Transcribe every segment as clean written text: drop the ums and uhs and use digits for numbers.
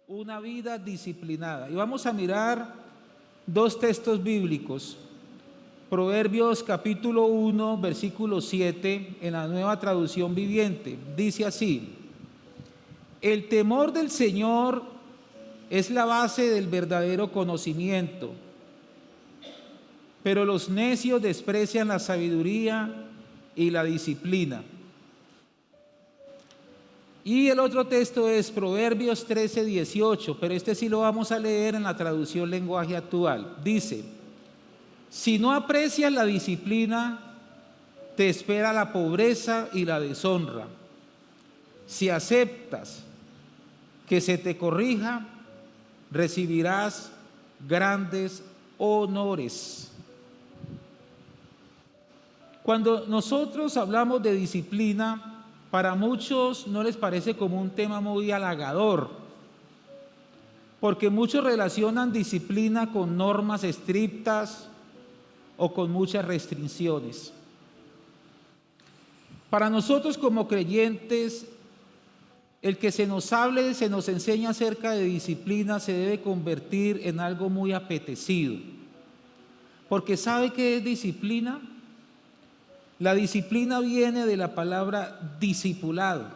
una vida disciplinada. Y vamos a mirar dos textos bíblicos. Proverbios capítulo 1, versículo 7, en la Nueva Traducción Viviente. Dice así: el temor del Señor es la base del verdadero conocimiento, pero los necios desprecian la sabiduría y la disciplina. Y el otro texto es Proverbios 13, 18, pero este sí lo vamos a leer en la traducción lenguaje actual. Dice: si no aprecias la disciplina, te espera la pobreza y la deshonra. Si aceptas que se te corrija, recibirás grandes honores. Cuando nosotros hablamos de disciplina, para muchos no les parece como un tema muy halagador, porque muchos relacionan disciplina con normas estrictas o con muchas restricciones. Para nosotros como creyentes, el que se nos hable, se nos enseña acerca de disciplina, se debe convertir en algo muy apetecido. Porque ¿sabe qué es disciplina? La disciplina viene de la palabra discipulado.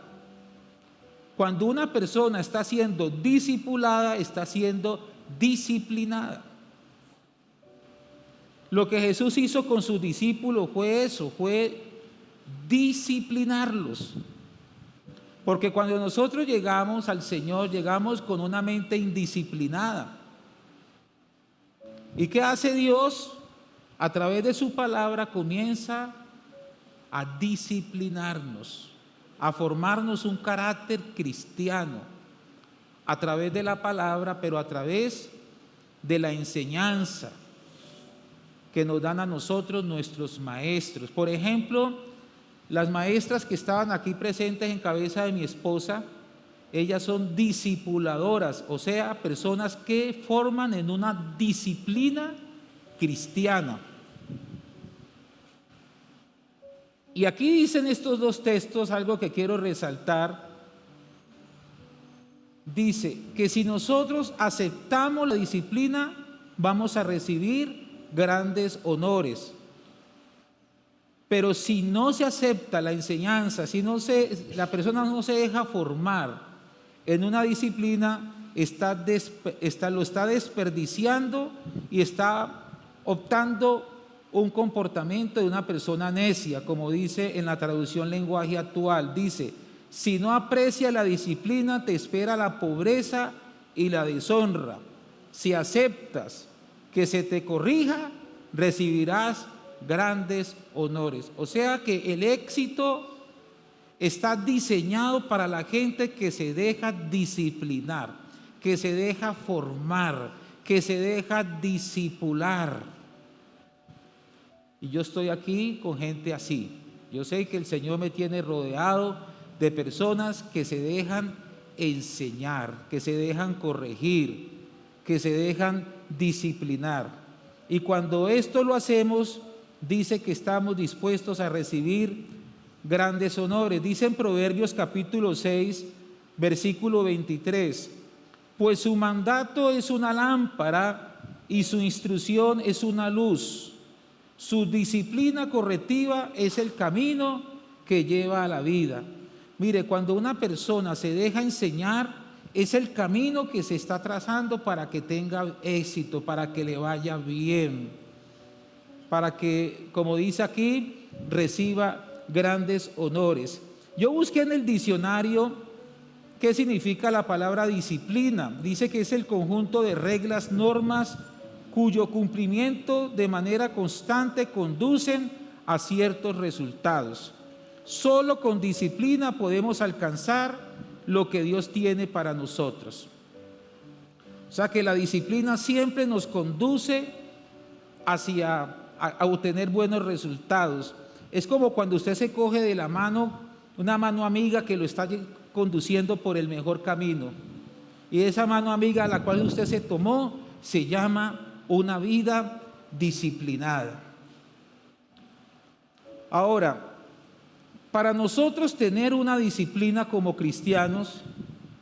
Cuando una persona está siendo discipulada, está siendo disciplinada. Lo que Jesús hizo con sus discípulos fue eso, fue disciplinarlos. Porque cuando nosotros llegamos al Señor, llegamos con una mente indisciplinada. ¿Y qué hace Dios? A través de su palabra comienza a disciplinarnos, a formarnos un carácter cristiano, a través de la palabra, pero a través de la enseñanza que nos dan a nosotros nuestros maestros. Por ejemplo, las maestras que estaban aquí presentes en cabeza de mi esposa, ellas son discipuladoras, o sea, personas que forman en una disciplina cristiana. Y aquí dicen estos dos textos algo que quiero resaltar. Dice que si nosotros aceptamos la disciplina, vamos a recibir grandes honores. Pero si no se acepta la enseñanza, la persona no se deja formar en una disciplina, lo está desperdiciando y está optando un comportamiento de una persona necia, como dice en la traducción lenguaje actual. Dice: si no aprecia la disciplina, te espera la pobreza y la deshonra. Si aceptas que se te corrija, recibirás grandes honores. O sea que el éxito está diseñado para la gente que se deja disciplinar, que se deja formar, que se deja discipular. Y yo estoy aquí con gente así. Yo sé que el Señor me tiene rodeado de personas que se dejan enseñar, que se dejan corregir, que se dejan disciplinar. Y cuando esto lo hacemos, dice que estamos dispuestos a recibir grandes honores. Dice en Proverbios capítulo 6, versículo 23: pues su mandato es una lámpara y su instrucción es una luz. Su disciplina correctiva es el camino que lleva a la vida. Mire, cuando una persona se deja enseñar, es el camino que se está trazando para que tenga éxito, para que le vaya bien, para que, como dice aquí, reciba grandes honores. Yo busqué en el diccionario qué significa la palabra disciplina. Dice que es el conjunto de reglas, normas, cuyo cumplimiento de manera constante conducen a ciertos resultados. Solo con disciplina podemos alcanzar lo que Dios tiene para nosotros. O sea que la disciplina siempre nos conduce hacia a obtener buenos resultados. Es como cuando usted se coge de la mano, una mano amiga que lo está conduciendo por el mejor camino. Y esa mano amiga a la cual usted se tomó se llama una vida disciplinada. Ahora, para nosotros tener una disciplina como cristianos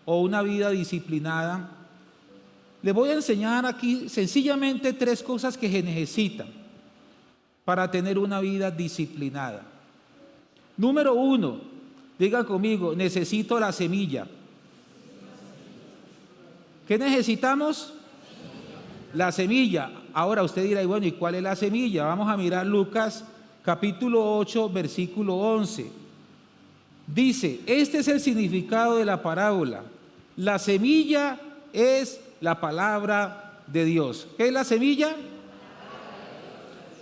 o una vida disciplinada, Les voy a enseñar aquí sencillamente 3 cosas que se necesitan para tener una vida disciplinada. Número 1, digan conmigo, necesito la semilla. ¿Qué necesitamos? La semilla. Ahora usted dirá, bueno, ¿y cuál es la semilla? Vamos a mirar Lucas capítulo 8, versículo 11. Dice, este es el significado de la parábola. La semilla es la palabra de Dios. ¿Qué es la semilla?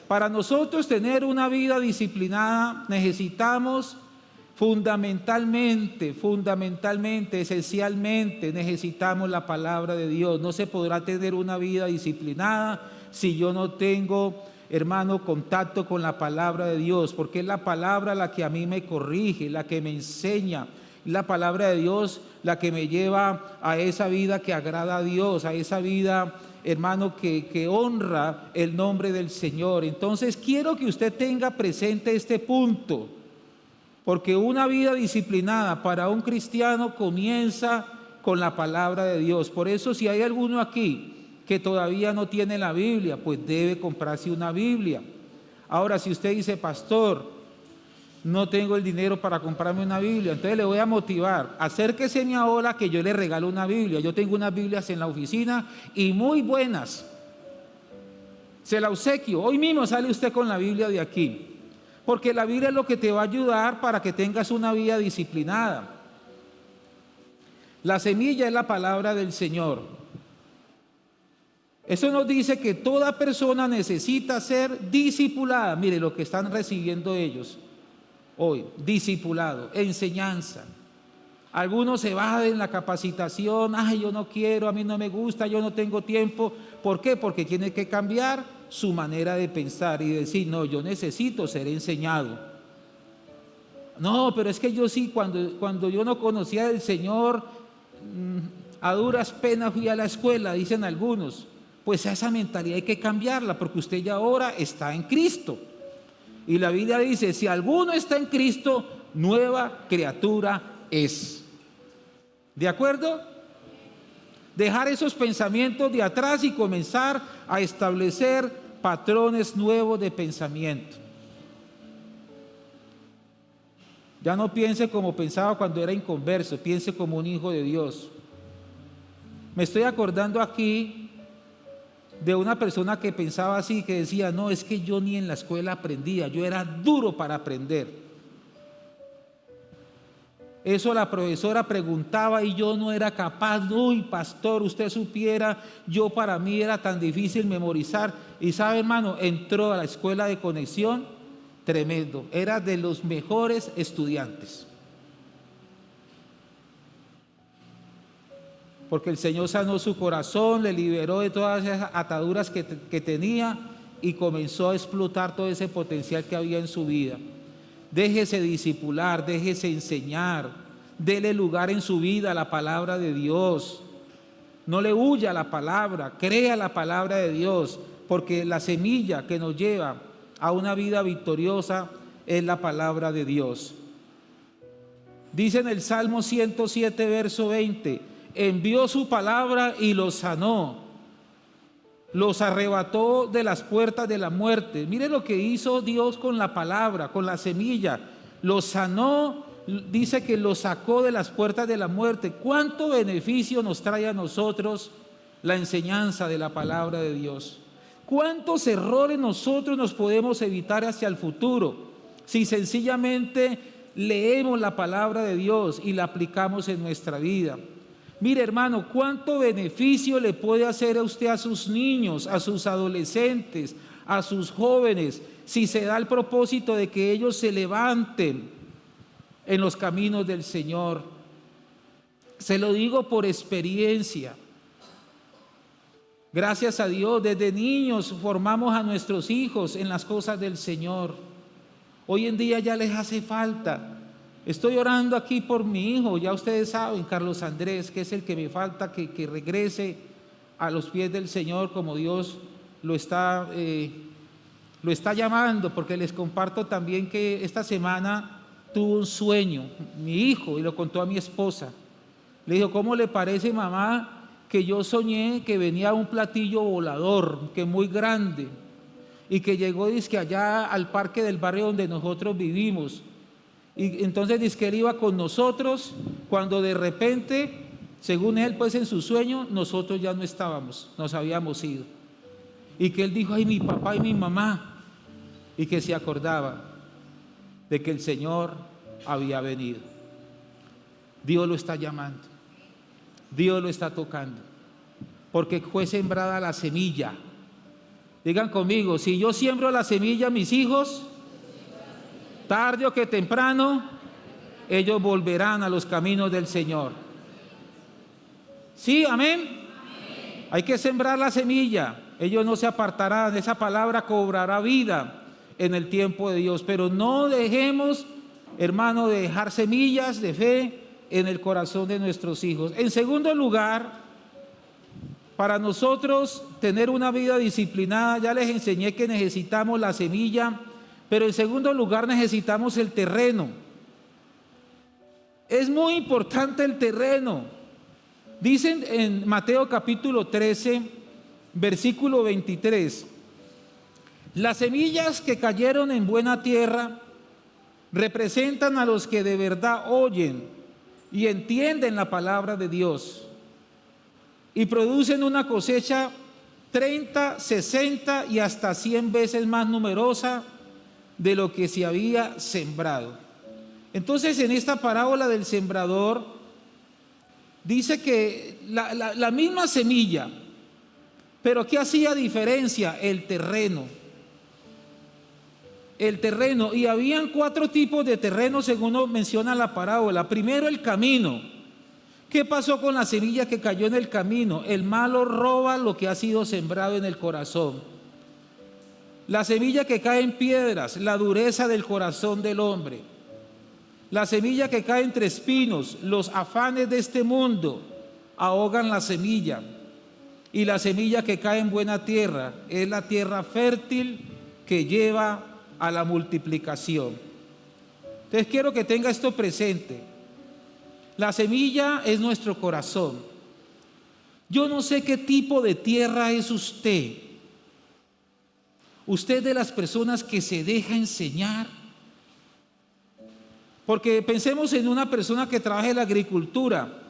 Para nosotros tener una vida disciplinada necesitamos fundamentalmente, esencialmente necesitamos la palabra de Dios. No se podrá tener una vida disciplinada si yo no tengo, hermano, contacto con la palabra de Dios, porque es la palabra la que a mí me corrige, la que me enseña, la palabra de Dios la que me lleva a esa vida que agrada a Dios, a esa vida, hermano, que honra el nombre del Señor. Entonces quiero que usted tenga presente este punto, porque una vida disciplinada para un cristiano comienza con la palabra de Dios. Por eso, si hay alguno aquí que todavía no tiene la Biblia, pues debe comprarse una Biblia. Ahora, si usted dice, pastor, no tengo el dinero para comprarme una Biblia, entonces le voy a motivar, acérqueseme ahora que yo le regalo una Biblia. Yo tengo unas Biblias en la oficina y muy buenas. Se la obsequio. Hoy mismo sale usted con la Biblia de aquí, porque la Biblia es lo que te va a ayudar para que tengas una vida disciplinada. La semilla es la palabra del Señor. Eso nos dice que toda persona necesita ser discipulada. Mire lo que están recibiendo ellos hoy, discipulado, enseñanza. Algunos se bajan en la capacitación, ay, yo no quiero, a mí no me gusta, yo no tengo tiempo. ¿Por qué? Porque tiene que cambiar su manera de pensar y decir, no, yo necesito ser enseñado. No, pero es que yo sí, cuando yo no conocía al Señor, a duras penas fui a la escuela, dicen algunos. Pues esa mentalidad hay que cambiarla, porque usted ya ahora está en Cristo. Y la Biblia dice, si alguno está en Cristo, nueva criatura es. ¿De acuerdo? Dejar esos pensamientos de atrás y comenzar a establecer patrones nuevos de pensamiento. Ya no piense como pensaba cuando era inconverso, piense como un hijo de Dios. Me estoy acordando aquí de una persona que pensaba así, que decía, no, es que yo ni en la escuela aprendía, yo era duro para aprender. Eso la profesora preguntaba y yo no era capaz. Uy, pastor, usted supiera, para mí era tan difícil memorizar. Y sabe, hermano, entró a la escuela de conexión, tremendo, era de los mejores estudiantes. Porque el Señor sanó su corazón, le liberó de todas esas ataduras que tenía y comenzó a explotar todo ese potencial que había en su vida. Déjese discipular, déjese enseñar, dele lugar en su vida a la palabra de Dios. No le huya a la palabra, crea la palabra de Dios, porque la semilla que nos lleva a una vida victoriosa es la palabra de Dios. Dice en el Salmo 107, verso 20, envió su palabra y los sanó, los arrebató de las puertas de la muerte. Mire lo que hizo Dios con la palabra, con la semilla. Los sanó, dice que los sacó de las puertas de la muerte. ¿Cuánto beneficio nos trae a nosotros la enseñanza de la palabra de Dios? ¿Cuántos errores nosotros nos podemos evitar hacia el futuro si sencillamente leemos la palabra de Dios y la aplicamos en nuestra vida? Mire, hermano, cuánto beneficio le puede hacer a usted a sus niños, a sus adolescentes, a sus jóvenes, si se da el propósito de que ellos se levanten en los caminos del Señor. Se lo digo por experiencia. Gracias a Dios, desde niños formamos a nuestros hijos en las cosas del Señor. Hoy en día ya les hace falta. Estoy orando aquí por mi hijo, ya ustedes saben, Carlos Andrés, que es el que me falta que regrese a los pies del Señor como Dios lo está llamando, porque les comparto también que esta semana tuvo un sueño, mi hijo, y lo contó a mi esposa. Le dijo, ¿cómo le parece, mamá, que yo soñé que venía un platillo volador, que muy grande, y que llegó dizque allá al parque del barrio donde nosotros vivimos. Y entonces dizque él iba con nosotros, cuando de repente, según él, pues en su sueño, nosotros ya no estábamos, nos habíamos ido. Y que él dijo, ay, mi papá y mi mamá, y que se acordaba de que el Señor había venido. Dios lo está llamando, Dios lo está tocando, porque fue sembrada la semilla. Digan conmigo, si yo siembro la semilla a mis hijos, tarde o que temprano, ellos volverán a los caminos del Señor. ¿Sí? ¿Amén? Hay que sembrar la semilla. Ellos no se apartarán. Esa palabra cobrará vida en el tiempo de Dios. Pero no dejemos, hermano, de dejar semillas de fe en el corazón de nuestros hijos. En segundo lugar, para nosotros tener una vida disciplinada, ya les enseñé que necesitamos la semilla, pero en segundo lugar necesitamos el terreno. Es muy importante el terreno. Dicen en Mateo capítulo 13, versículo 23, las semillas que cayeron en buena tierra representan a los que de verdad oyen y entienden la palabra de Dios y producen una cosecha 30, 60 y hasta 100 veces más numerosa de lo que se había sembrado. Entonces, en esta parábola del sembrador, dice que la misma semilla, pero ¿qué hacía diferencia? El terreno. El terreno, y habían 4 tipos de terreno según nos menciona la parábola. Primero, el camino. ¿Qué pasó con la semilla que cayó en el camino? El malo roba lo que ha sido sembrado en el corazón. La semilla que cae en piedras, la dureza del corazón del hombre. La semilla que cae entre espinos, los afanes de este mundo ahogan la semilla. Y la semilla que cae en buena tierra es la tierra fértil que lleva a la multiplicación. Entonces quiero que tenga esto presente. La semilla es nuestro corazón. Yo no sé qué tipo de tierra es usted. Usted de las personas que se deja enseñar. Porque pensemos en una persona que trabaja en la agricultura.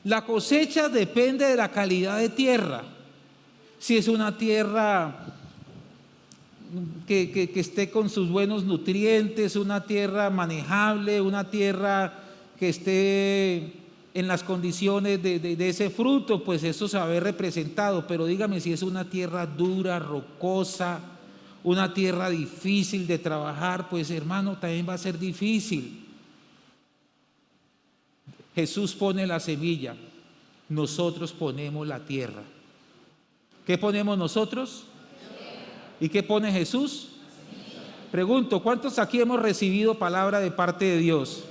La cosecha depende de la calidad de tierra. Si es una tierra que esté con sus buenos nutrientes, una tierra manejable, una tierra que esté en las condiciones de ese fruto, pues eso se va a ver representado. Pero dígame si es una tierra dura, rocosa, una tierra difícil de trabajar, pues hermano, también va a ser difícil. Jesús pone la semilla, nosotros ponemos la tierra. ¿Qué ponemos nosotros? ¿Y qué pone Jesús? Pregunto, ¿cuántos aquí hemos recibido palabra de parte de Dios?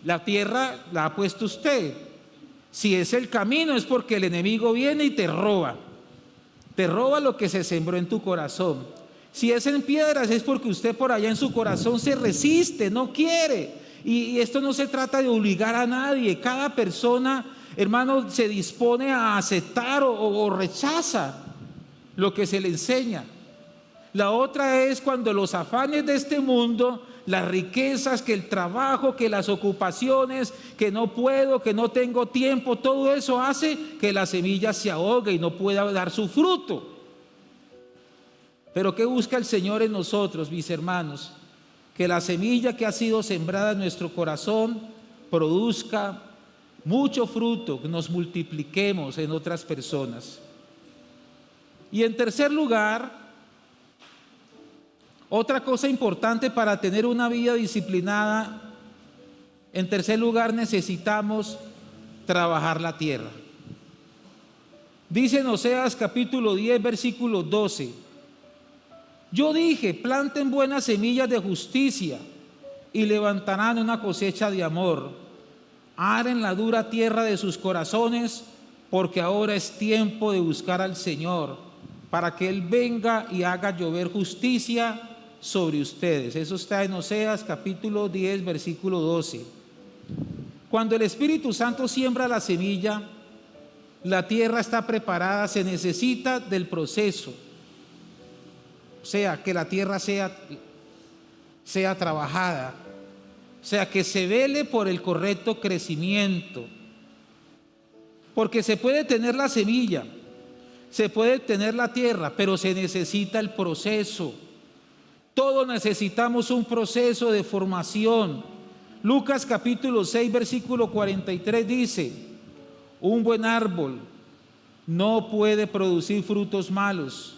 La tierra la ha puesto usted. Si es el camino es porque el enemigo viene y te roba. Te roba lo que se sembró en tu corazón. Si es en piedras es porque usted por allá en su corazón se resiste, no quiere. Y esto no se trata de obligar a nadie. Cada persona, hermano, se dispone a aceptar o rechaza lo que se le enseña. La otra es cuando los afanes de este mundo, las riquezas, que el trabajo, que las ocupaciones, que no puedo, que no tengo tiempo, todo eso hace que la semilla se ahogue y no pueda dar su fruto. Pero ¿qué busca el Señor en nosotros, mis hermanos? Que la semilla que ha sido sembrada en nuestro corazón produzca mucho fruto, que nos multipliquemos en otras personas. Y en tercer lugar, otra cosa importante para tener una vida disciplinada, en tercer lugar necesitamos trabajar la tierra. Dice en Oseas capítulo 10, versículo 12, yo dije, planten buenas semillas de justicia y levantarán una cosecha de amor. Aren la dura tierra de sus corazones, porque ahora es tiempo de buscar al Señor, para que Él venga y haga llover justicia sobre ustedes. Eso está en Oseas capítulo 10, versículo 12. Cuando el Espíritu Santo siembra la semilla la tierra está preparada, se necesita del proceso. O sea, que la tierra sea trabajada. O sea, que se vele por el correcto crecimiento. Porque se puede tener la semilla, se puede tener la tierra, pero se necesita el proceso. Todos necesitamos un proceso de formación. Lucas capítulo 6, versículo 43 dice: un buen árbol no puede producir frutos malos,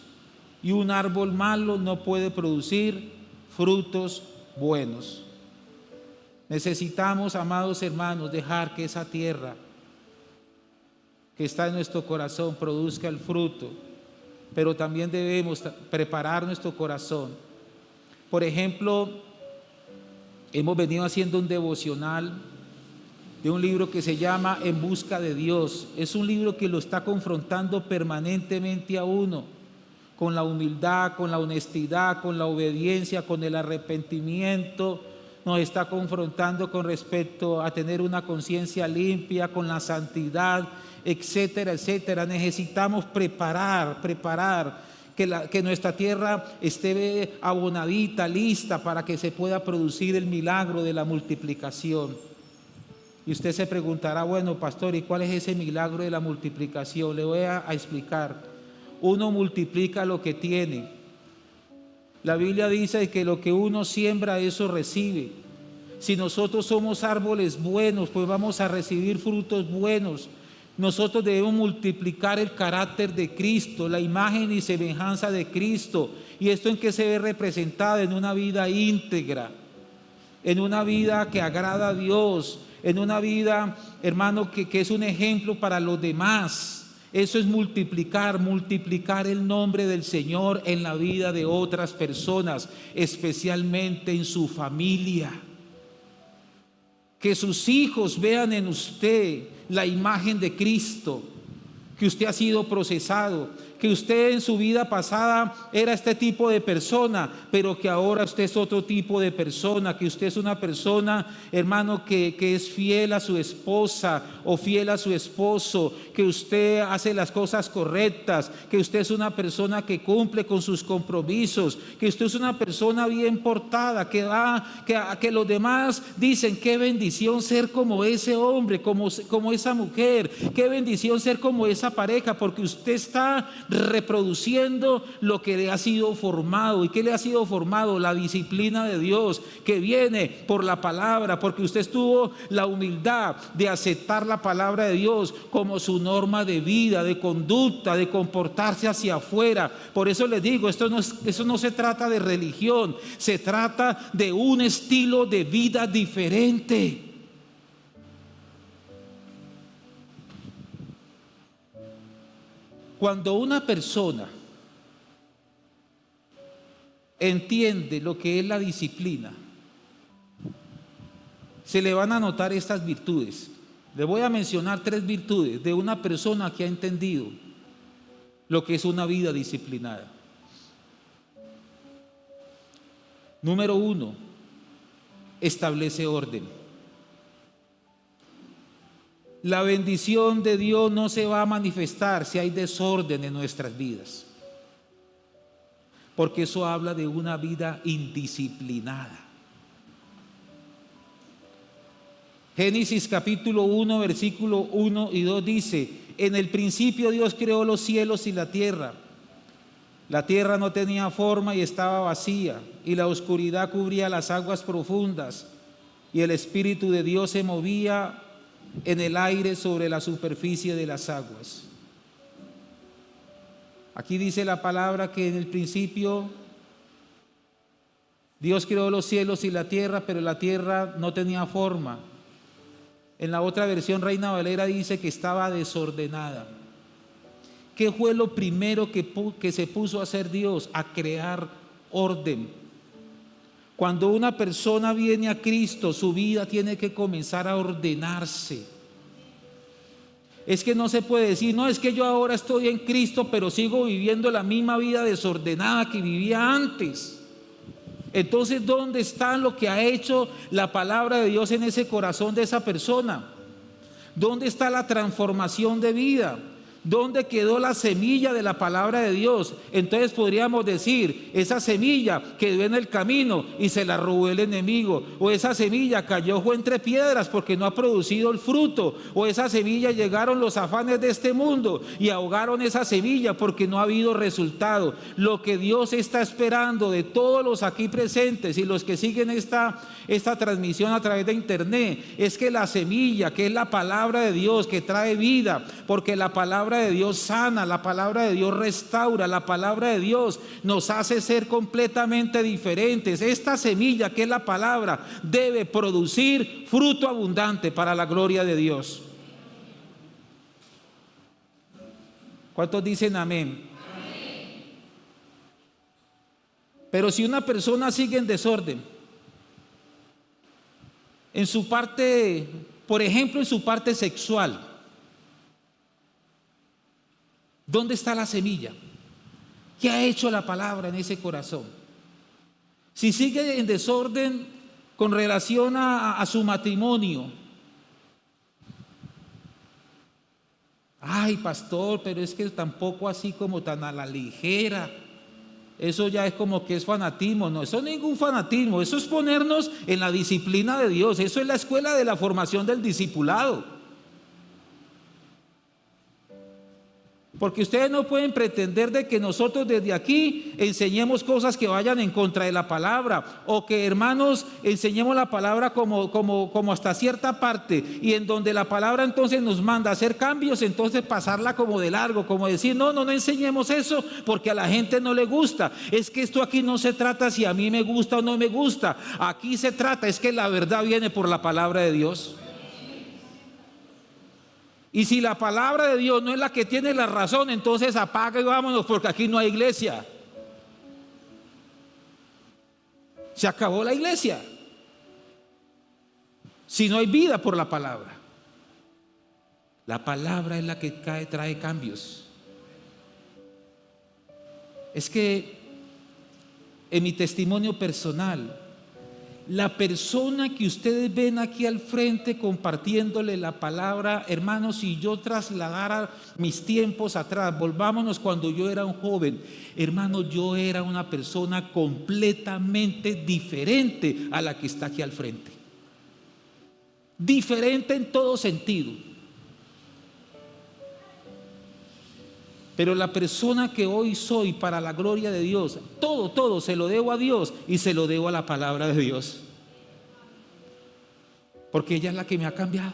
y un árbol malo no puede producir frutos buenos. Necesitamos, amados hermanos, dejar que esa tierra que está en nuestro corazón produzca el fruto, pero también debemos preparar nuestro corazón. Por ejemplo, hemos venido haciendo un devocional de un libro que se llama En Busca de Dios. Es un libro que lo está confrontando permanentemente a uno, con la humildad, con la honestidad, con la obediencia, con el arrepentimiento. Nos está confrontando con respecto a tener una conciencia limpia, con la santidad, etcétera, etcétera. Necesitamos preparar que nuestra tierra esté abonadita, lista para que se pueda producir el milagro de la multiplicación. Y usted se preguntará, bueno, pastor, ¿y cuál es ese milagro de la multiplicación? Le voy a explicar. Uno multiplica lo que tiene. La Biblia dice que lo que uno siembra, eso recibe. Si nosotros somos árboles buenos, pues vamos a recibir frutos buenos. Nosotros debemos multiplicar el carácter de Cristo, la imagen y semejanza de Cristo. ¿Y esto en qué se ve representado? En una vida íntegra, en una vida que agrada a Dios, en una vida, hermano, que es un ejemplo para los demás. Eso es multiplicar el nombre del Señor en la vida de otras personas, especialmente en su familia. Que sus hijos vean en usted la imagen de Cristo, que usted ha sido procesado, que usted en su vida pasada era este tipo de persona, pero que ahora usted es otro tipo de persona, que usted es una persona, hermano, que es fiel a su esposa o fiel a su esposo, que usted hace las cosas correctas, que usted es una persona que cumple con sus compromisos, que usted es una persona bien portada, que los demás dicen: qué bendición ser como ese hombre, como esa mujer, qué bendición ser como esa pareja, porque usted está reproduciendo lo que le ha sido formado. ¿Y qué le ha sido formado? La disciplina de Dios, que viene por la palabra, porque usted tuvo la humildad de aceptar la palabra de Dios como su norma de vida, de conducta, de comportarse hacia afuera. Por eso les digo, eso no se trata de religión, se trata de un estilo de vida diferente. Cuando una persona entiende lo que es la disciplina, se le van a notar estas virtudes. Le voy a mencionar 3 virtudes de una persona que ha entendido lo que es una vida disciplinada. Número 1, establece orden. La bendición de Dios no se va a manifestar si hay desorden en nuestras vidas, porque eso habla de una vida indisciplinada. Génesis capítulo 1, versículo 1 y 2 dice: en el principio Dios creó los cielos y la tierra. La tierra no tenía forma y estaba vacía, y la oscuridad cubría las aguas profundas, y el Espíritu de Dios se movía en el aire sobre la superficie de las aguas. Aquí dice la palabra que en el principio Dios creó los cielos y la tierra, pero la tierra no tenía forma. En la otra versión, Reina Valera, dice que estaba desordenada. ¿Qué fue lo primero que se puso a hacer Dios? A crear orden. Cuando una persona viene a Cristo, su vida tiene que comenzar a ordenarse. Es que no se puede decir: no, es que yo ahora estoy en Cristo, pero sigo viviendo la misma vida desordenada que vivía antes. Entonces, ¿dónde está lo que ha hecho la palabra de Dios en ese corazón de esa persona? ¿Dónde está la transformación de vida? ¿Dónde quedó la semilla de la palabra de Dios? Entonces podríamos decir, esa semilla quedó en el camino y se la robó el enemigo. O esa semilla cayó entre piedras porque no ha producido el fruto. O esa semilla llegaron los afanes de este mundo y ahogaron esa semilla porque no ha habido resultado. Lo que Dios está esperando de todos los aquí presentes y los que siguen esta transmisión a través de internet es que la semilla, que es la palabra de Dios, que trae vida, porque la palabra de Dios sana, la palabra de Dios restaura, la palabra de Dios nos hace ser completamente diferentes. Esta semilla, que es la palabra, debe producir fruto abundante para la gloria de Dios. ¿Cuántos dicen amén? Pero si una persona sigue en desorden, en su parte, por ejemplo, en su parte sexual, ¿dónde está la semilla? ¿Qué ha hecho la palabra en ese corazón? Si sigue en desorden con relación a su matrimonio, ay, pastor, pero es que tampoco así como tan a la ligera. Eso ya es como que es fanatismo. No, eso no es ningún fanatismo. Eso es ponernos en la disciplina de Dios. Eso es la escuela de la formación del discipulado. Porque ustedes no pueden pretender de que nosotros desde aquí enseñemos cosas que vayan en contra de la palabra, o que, hermanos, enseñemos la palabra como hasta cierta parte, y en donde la palabra entonces nos manda a hacer cambios, entonces pasarla como de largo, como decir, no enseñemos eso porque a la gente no le gusta. Es que esto aquí no se trata si a mí me gusta o no me gusta. Aquí se trata es que la verdad viene por la palabra de Dios. Y si la palabra de Dios no es la que tiene la razón, entonces apaga y vámonos, porque aquí no hay iglesia. Se acabó la iglesia si no hay vida por la palabra. La palabra es la que trae cambios. Es que en mi testimonio personal, la persona que ustedes ven aquí al frente compartiéndole la palabra, hermanos, si yo trasladara mis tiempos atrás, volvámonos cuando yo era un joven, hermano, yo era una persona completamente diferente a la que está aquí al frente. Diferente en todo sentido. Pero la persona que hoy soy para la gloria de Dios, todo se lo debo a Dios y se lo debo a la palabra de Dios. Porque ella es la que me ha cambiado.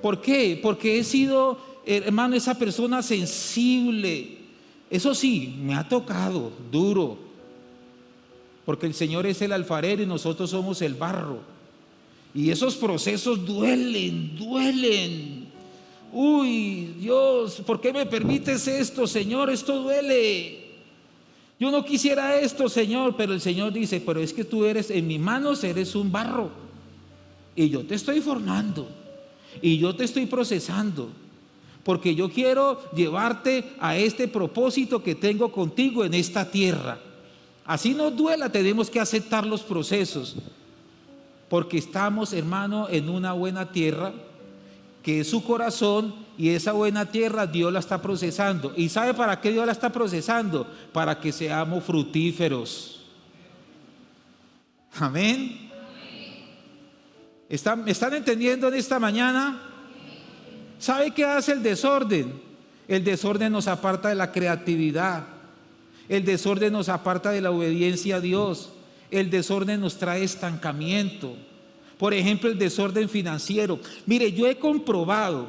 ¿Por qué? Porque he sido, hermano, esa persona sensible. Eso sí, me ha tocado duro. Porque el Señor es el alfarero y nosotros somos el barro. Y esos procesos duelen. Uy, Dios, ¿por qué me permites esto, Señor? Esto duele. Yo no quisiera esto, Señor, pero el Señor dice, pero es que tú eres, en mis manos eres un barro. Y yo te estoy formando. Y yo te estoy procesando. Porque yo quiero llevarte a este propósito que tengo contigo en esta tierra. Así nos duela, tenemos que aceptar los procesos. Porque estamos, hermano, en una buena tierra, que es su corazón, y esa buena tierra Dios la está procesando. ¿Y sabe para qué Dios la está procesando? Para que seamos fructíferos. Amén. ¿Me están entendiendo en esta mañana? ¿Sabe qué hace el desorden? El desorden nos aparta de la creatividad. El desorden nos aparta de la obediencia a Dios. El desorden nos trae estancamiento. Por ejemplo, el desorden financiero. Mire, yo he comprobado,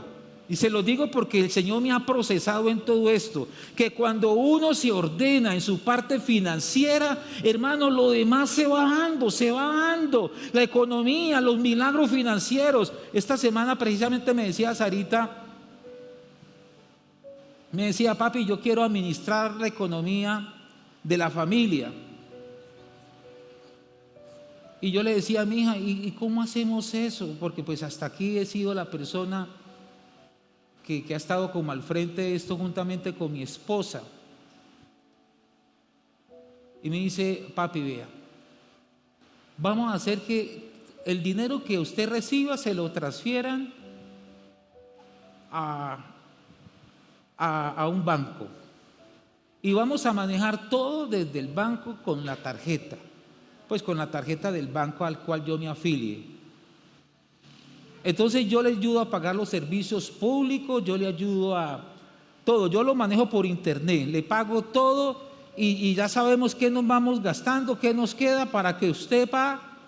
y se lo digo porque el Señor me ha procesado en todo esto, que cuando uno se ordena en su parte financiera, hermano, lo demás se va dando. La economía, los milagros financieros. Esta semana precisamente me decía Sarita, me decía, papi, yo quiero administrar la economía de la familia. Y yo le decía a mi hija, ¿y cómo hacemos eso? Porque pues hasta aquí he sido la persona que ha estado como al frente de esto juntamente con mi esposa. Y me dice, papi, vea, vamos a hacer que el dinero que usted reciba se lo transfieran a, a un banco y vamos a manejar todo desde el banco con la tarjeta, pues con la tarjeta del banco al cual yo me afilie. Entonces yo le ayudo a pagar los servicios públicos, yo le ayudo a todo, yo lo manejo por internet, le pago todo y ya sabemos qué nos vamos gastando, qué nos queda para que usted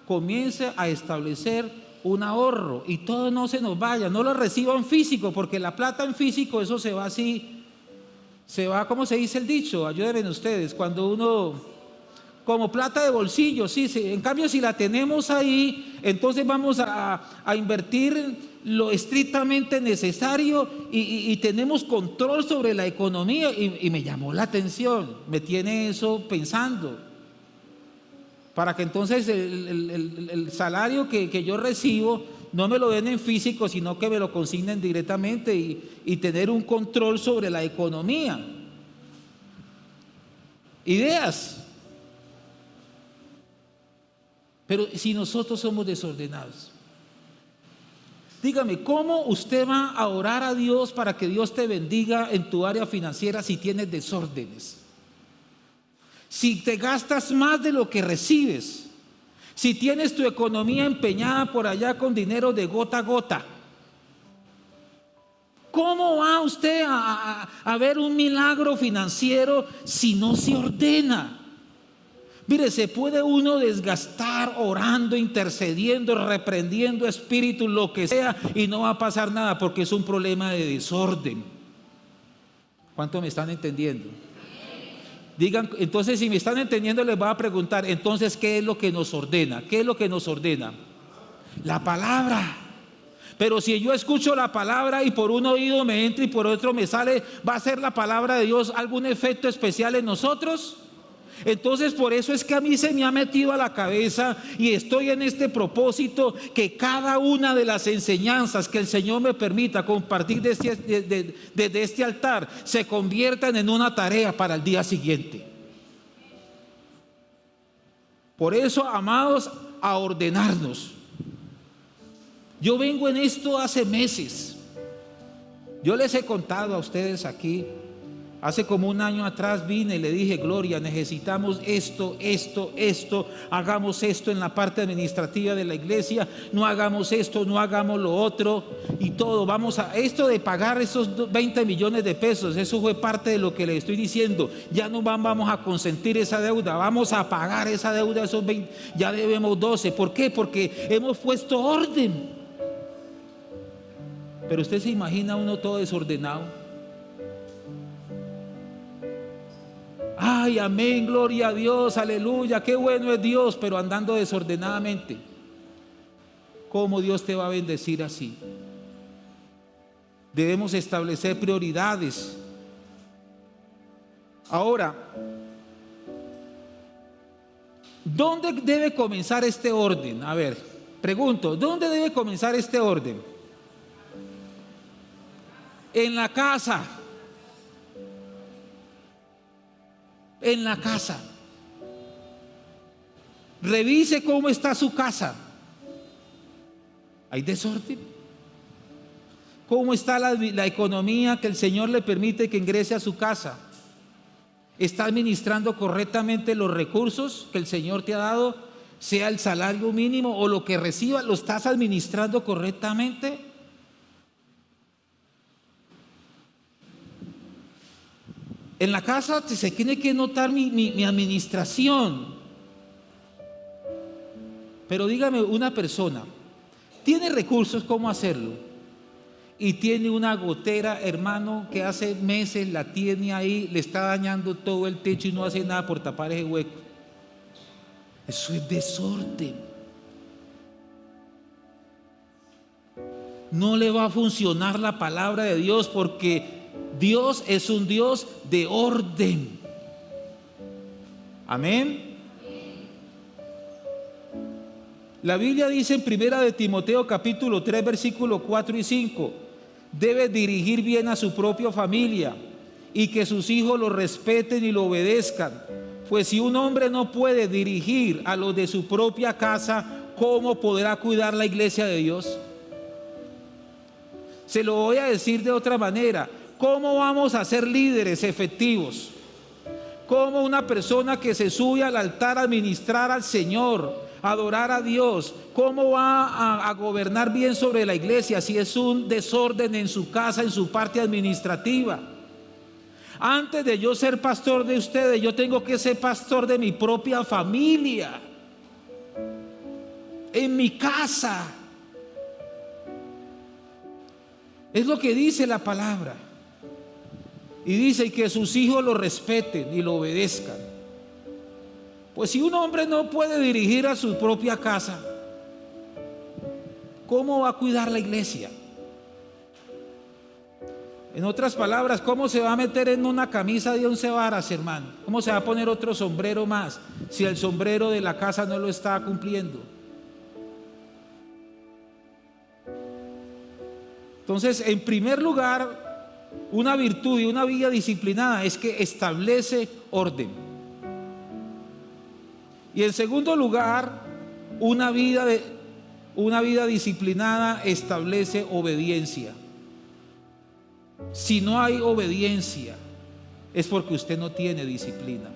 comience a establecer un ahorro y todo no se nos vaya, no lo reciba en físico, porque la plata en físico eso se va así, se va, ¿cómo se dice el dicho? Ayúdenme ustedes, cuando uno, como plata de bolsillo, sí, en cambio si la tenemos ahí, entonces vamos a invertir lo estrictamente necesario y tenemos control sobre la economía y me llamó la atención, me tiene eso pensando, para que entonces el salario que yo recibo no me lo den en físico, sino que me lo consignen directamente y tener un control sobre la economía. Ideas. Pero si nosotros somos desordenados, dígame, ¿cómo usted va a orar a Dios para que Dios te bendiga en tu área financiera si tienes desórdenes? Si te gastas más de lo que recibes, si tienes tu economía empeñada por allá con dinero de gota a gota, ¿cómo va usted a ver un milagro financiero si no se ordena? Mire, se puede uno desgastar orando, intercediendo, reprendiendo espíritus, lo que sea, y no va a pasar nada porque es un problema de desorden. ¿Cuánto me están entendiendo? Digan, entonces si me están entendiendo les voy a preguntar, entonces ¿qué es lo que nos ordena? ¿Qué es lo que nos ordena? La palabra. Pero si yo escucho la palabra y por un oído me entra y por otro me sale, ¿va a ser la palabra de Dios algún efecto especial en nosotros? Entonces por eso es que a mí se me ha metido a la cabeza y estoy en este propósito, que cada una de las enseñanzas que el Señor me permita compartir desde este altar se conviertan en una tarea para el día siguiente. Por eso, amados, a ordenarnos. Yo vengo en esto hace meses. Yo les he contado a ustedes aquí. Hace como un año atrás vine y le dije, Gloria, necesitamos esto, hagamos esto en la parte administrativa de la iglesia, no hagamos esto, no hagamos lo otro y todo. Vamos a esto de pagar esos 20 millones de pesos, eso fue parte de lo que le estoy diciendo. Ya no vamos a consentir esa deuda, vamos a pagar esa deuda, esos 20, ya debemos 12. ¿Por qué? Porque hemos puesto orden. Pero usted se imagina uno todo desordenado. Ay, amén, gloria a Dios, aleluya, qué bueno es Dios, pero andando desordenadamente. ¿Cómo Dios te va a bendecir así? Debemos establecer prioridades. Ahora, ¿dónde debe comenzar este orden? A ver, pregunto, ¿dónde debe comenzar este orden? En la casa. En la casa. Revise cómo está su casa. ¿Hay desorden? ¿Cómo está la economía que el Señor le permite que ingrese a su casa? ¿Está administrando correctamente los recursos que el Señor te ha dado? Sea el salario mínimo o lo que reciba, ¿lo estás administrando correctamente? En la casa se tiene que notar mi administración. Pero dígame, una persona tiene recursos, ¿cómo hacerlo? Y tiene una gotera, hermano, que hace meses la tiene ahí, le está dañando todo el techo y no hace nada por tapar ese hueco. Eso es desorden. No le va a funcionar la palabra de Dios, porque Dios es un Dios de orden. Amén. La Biblia dice en 1 de Timoteo capítulo 3 versículos 4 y 5: debe dirigir bien a su propia familia y que sus hijos lo respeten y lo obedezcan. Pues si un hombre no puede dirigir a los de su propia casa, ¿cómo podrá cuidar la iglesia de Dios? Se lo voy a decir de otra manera. ¿Cómo vamos a ser líderes efectivos? ¿Cómo una persona que se sube al altar a ministrar al Señor, a adorar a Dios, cómo va a gobernar bien sobre la iglesia si es un desorden en su casa, en su parte administrativa? Antes de yo ser pastor de ustedes, yo tengo que ser pastor de mi propia familia, en mi casa. Es lo que dice la palabra. Y dice que sus hijos lo respeten y lo obedezcan. Pues si un hombre no puede dirigir a su propia casa, ¿cómo va a cuidar la iglesia? En otras palabras, ¿cómo se va a meter en una camisa de 11 varas, hermano? ¿Cómo se va a poner otro sombrero más si el sombrero de la casa no lo está cumpliendo? Entonces, en primer lugar, una virtud y una vida disciplinada es que establece orden. Y en segundo lugar, una vida disciplinada establece obediencia. Si no hay obediencia, es porque usted no tiene disciplina.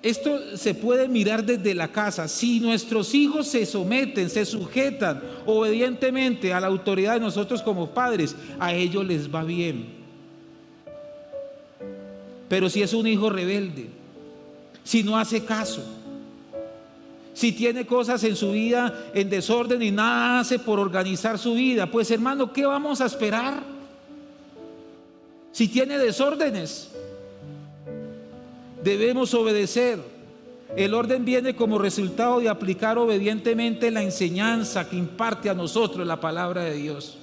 Esto se puede mirar desde la casa. Si nuestros hijos se someten, se sujetan obedientemente a la autoridad de nosotros como padres, a ellos les va bien. Pero si es un hijo rebelde, si no hace caso, si tiene cosas en su vida en desorden y nada hace por organizar su vida, pues hermano, ¿qué vamos a esperar? Si tiene desórdenes, debemos obedecer. El orden viene como resultado de aplicar obedientemente la enseñanza que imparte a nosotros la palabra de Dios.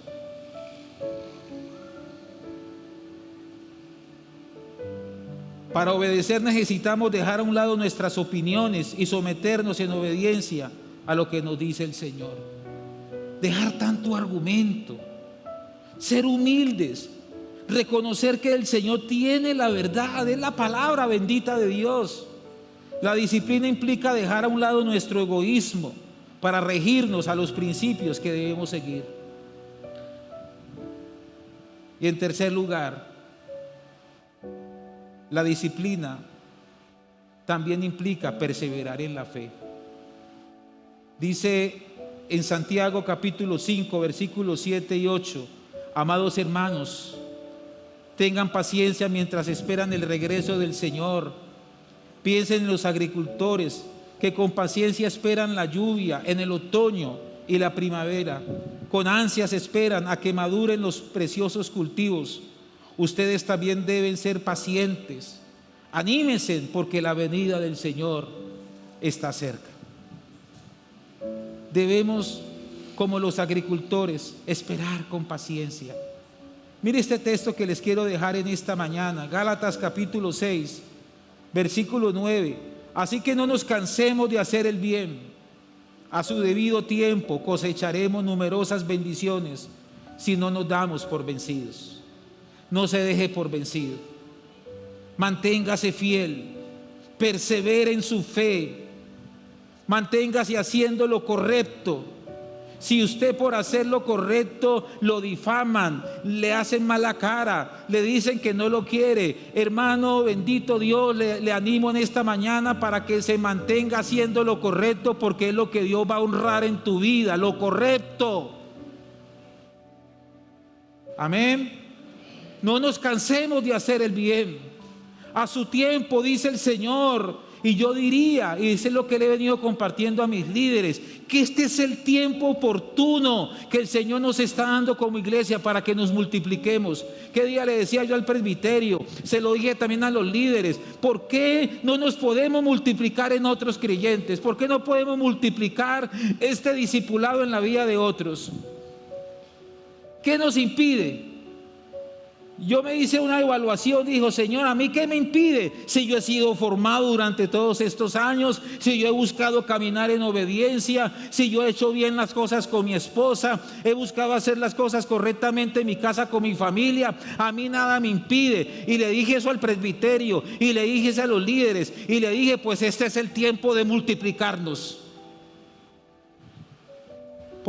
Para obedecer necesitamos dejar a un lado nuestras opiniones y someternos en obediencia a lo que nos dice el Señor. Dejar tanto argumento, ser humildes, reconocer que el Señor tiene la verdad, es la palabra bendita de Dios. La disciplina implica dejar a un lado nuestro egoísmo para regirnos a los principios que debemos seguir. Y en tercer lugar, la disciplina también implica perseverar en la fe. Dice en Santiago capítulo 5, versículos 7 y 8, amados hermanos, tengan paciencia mientras esperan el regreso del Señor. Piensen en los agricultores que con paciencia esperan la lluvia en el otoño y la primavera. Con ansias esperan a que maduren los preciosos cultivos. Ustedes también deben ser pacientes. Anímense porque la venida del Señor está cerca. Debemos, como los agricultores, esperar con paciencia. Mire este texto que les quiero dejar en esta mañana, Gálatas capítulo 6, versículo 9. Así que no nos cansemos de hacer el bien. A su debido tiempo cosecharemos numerosas bendiciones si no nos damos por vencidos. No se deje por vencido. Manténgase fiel. Persevere en su fe. Manténgase haciendo lo correcto. Si usted por hacer lo correcto lo difaman, le hacen mala cara, le dicen que no lo quiere, hermano, bendito Dios, le animo en esta mañana para que se mantenga haciendo lo correcto, porque es lo que Dios va a honrar en tu vida, lo correcto. Amén. No nos cansemos de hacer el bien. A su tiempo, dice el Señor. Y yo diría, y eso es lo que le he venido compartiendo a mis líderes, que este es el tiempo oportuno que el Señor nos está dando como iglesia para que nos multipliquemos. ¿Qué día le decía yo al presbiterio? Se lo dije también a los líderes. ¿Por qué no nos podemos multiplicar en otros creyentes? ¿Por qué no podemos multiplicar este discipulado en la vida de otros? ¿Qué nos impide? Yo me hice una evaluación, dijo, Señor, ¿a mí qué me impide? Si yo he sido formado durante todos estos años, si yo he buscado caminar en obediencia, si yo he hecho bien las cosas con mi esposa, he buscado hacer las cosas correctamente en mi casa con mi familia, a mí nada me impide. Y le dije eso al presbiterio, y le dije eso a los líderes, y le dije, pues este es el tiempo de multiplicarnos.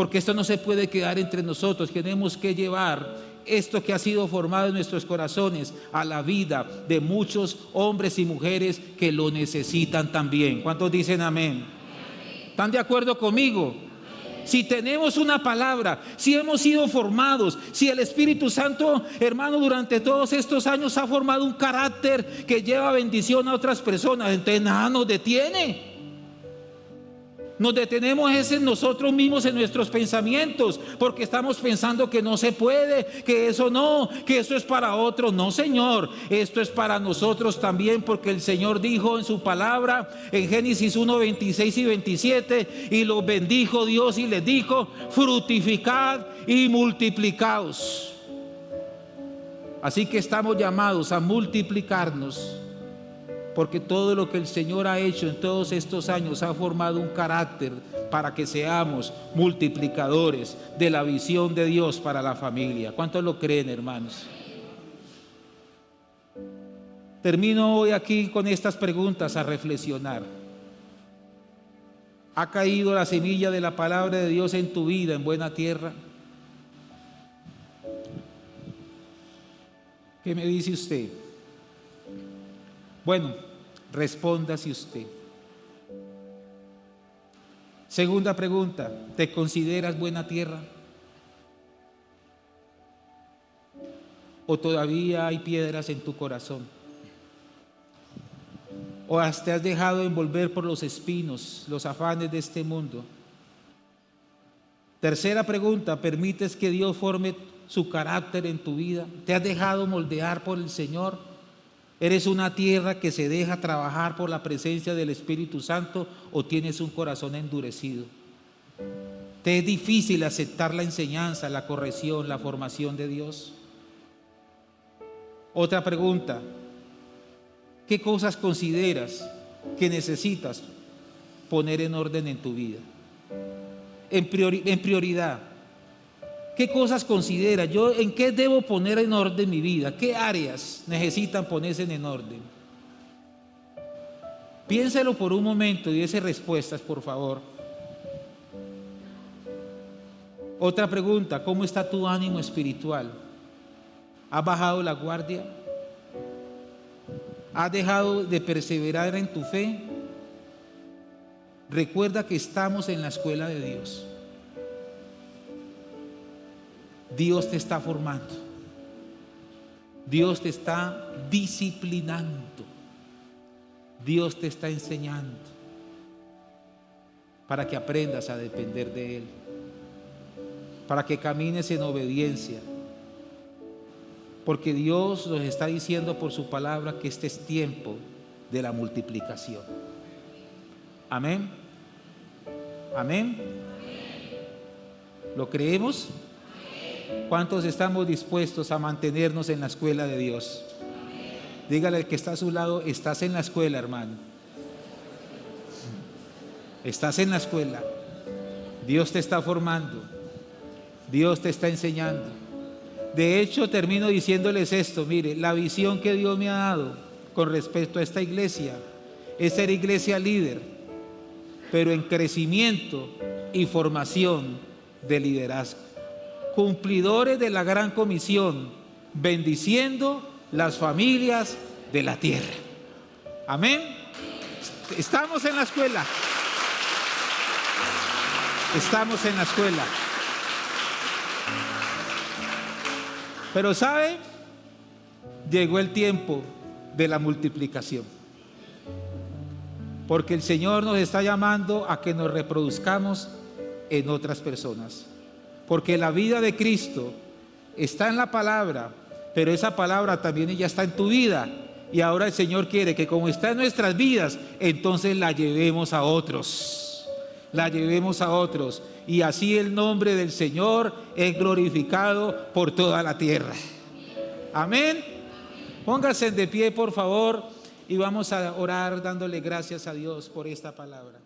porque esto no se puede quedar entre nosotros. Tenemos que llevar esto que ha sido formado en nuestros corazones a la vida de muchos hombres y mujeres que lo necesitan también. ¿Cuántos dicen amén? ¿Están de acuerdo conmigo? Si tenemos una palabra, si hemos sido formados, si el Espíritu Santo, hermano, durante todos estos años ha formado un carácter que lleva bendición a otras personas, entonces nada nos detiene. Nos detenemos es en nosotros mismos, en nuestros pensamientos, porque estamos pensando que no se puede, que eso no, que eso es para otros. No, Señor, esto es para nosotros también, porque el Señor dijo en su palabra, en Génesis 1, 26 y 27, y los bendijo Dios y les dijo: fructificad y multiplicaos. Así que estamos llamados a multiplicarnos, porque todo lo que el Señor ha hecho en todos estos años ha formado un carácter para que seamos multiplicadores de la visión de Dios para la familia. ¿Cuántos lo creen, hermanos? Termino hoy aquí con estas preguntas a reflexionar. ¿Ha caído la semilla de la palabra de Dios en tu vida en buena tierra? ¿Qué me dice usted? Bueno, respóndase usted. Segunda pregunta: ¿te consideras buena tierra? ¿O todavía hay piedras en tu corazón? ¿O te has dejado envolver por los espinos, los afanes de este mundo? Tercera pregunta: ¿permites que Dios forme su carácter en tu vida? ¿Te has dejado moldear por el Señor? ¿Eres una tierra que se deja trabajar por la presencia del Espíritu Santo o tienes un corazón endurecido? ¿Te es difícil aceptar la enseñanza, la corrección, la formación de Dios? Otra pregunta: ¿qué cosas consideras que necesitas poner en orden en tu vida? En prioridad. ¿Qué cosas considera? Yo, ¿en qué debo poner en orden mi vida? ¿Qué áreas necesitan ponerse en orden? Piénselo por un momento y dése respuestas, por favor. Otra pregunta: ¿cómo está tu ánimo espiritual? ¿Has bajado la guardia? ¿Has dejado de perseverar en tu fe? Recuerda que estamos en la escuela de Dios. Dios te está formando. Dios te está disciplinando. Dios te está enseñando para que aprendas a depender de Él, para que camines en obediencia, porque Dios nos está diciendo por su palabra que este es tiempo de la multiplicación. Amén. Amén. ¿Lo creemos? ¿Cuántos estamos dispuestos a mantenernos en la escuela de Dios? Dígale al que está a su lado: estás en la escuela, hermano. Estás en la escuela. Dios te está formando. Dios te está enseñando. De hecho, termino diciéndoles esto: mire, la visión que Dios me ha dado con respecto a esta iglesia es ser iglesia líder, pero en crecimiento y formación de liderazgo. Cumplidores de la gran comisión, bendiciendo las familias de la tierra. Amén. Estamos en la escuela. Estamos en la escuela. Pero ¿sabe? Llegó el tiempo de la multiplicación. Porque el Señor nos está llamando a que nos reproduzcamos en otras personas. Porque la vida de Cristo está en la palabra, pero esa palabra también ya está en tu vida. Y ahora el Señor quiere que, como está en nuestras vidas, entonces la llevemos a otros. La llevemos a otros. Y así el nombre del Señor es glorificado por toda la tierra. Amén. Pónganse de pie, por favor, y vamos a orar dándole gracias a Dios por esta palabra.